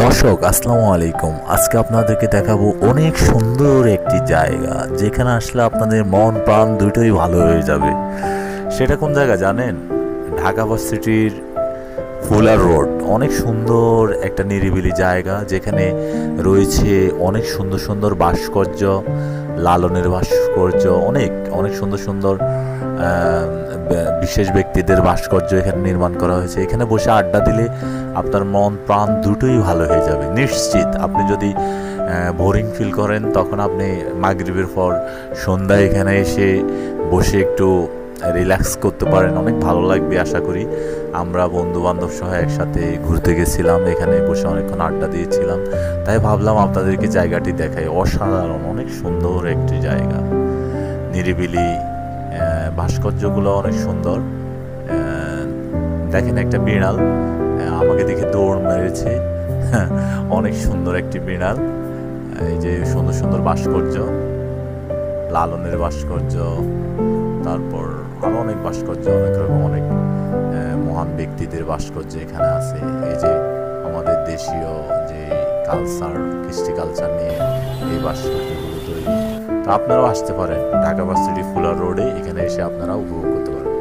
দর্শক আসসালামু আলাইকুম। আজকে আপনাদেরকে দেখাবো অনেক সুন্দর একটি জায়গা, যেখানে আসলে আপনাদের মন প্রাণ দুটোই ভালো হয়ে যাবে। সেটা কোন জায়গা জানেন? ঢাকা ভার্সিটির ফুলার রোড। অনেক সুন্দর একটা নিরিবিলি জায়গা, যেখানে রয়েছে অনেক সুন্দর সুন্দর ভাস্কর্য, লালনের ভাস্কর্য, অনেক অনেক সুন্দর সুন্দর বিশেষ ব্যক্তিদের ভাস্কর্য এখানে নির্মাণ করা হয়েছে। এখানে বসে আড্ডা দিলে আপনার মন প্রাণ দুটোই ভালো হয়ে যাবে নিশ্চিত। আপনি যদি বোরিং ফিল করেন, তখন আপনি মাগরিবের পর সন্ধ্যায় এখানে এসে বসে একটু রিল্যাক্স করতে পারেন, অনেক ভালো লাগবে আশা করি। আমরা বন্ধু বান্ধব সহ একসাথে ঘুরতে গেছিলাম, এখানে বসে অনেকক্ষণ আড্ডা দিয়েছিলাম, তাই ভাবলাম আপনাদেরকে জায়গাটি দেখাই। অসাধারণ, অনেক সুন্দর একটি জায়গা, নিরিবিলি, ভাস্কর্যগুলো অনেক সুন্দর। দেখেন একটা বিড়াল আমাকে দেখে দৌড় মেরেছে। অনেক সুন্দর একটি বিড়াল। এই যে সুন্দর সুন্দর ভাস্কর্য, লালনের ভাস্কর্য, তারপর আরো অনেক ভাস্কর্য, অনেক রকম অনেক মহান ব্যক্তিদের ভাস্কর্য এখানে আছে। এই যে আমাদের দেশীয় যে কালচার, কৃষ্টি কালচার নিয়ে এই ভাস্কর্যগুলো তৈরি। তো আপনারাও আসতে পারেন ঢাকা ভার্সিটি ফুলার রোডে, এখানে এসে আপনারা উপভোগ করতে পারেন।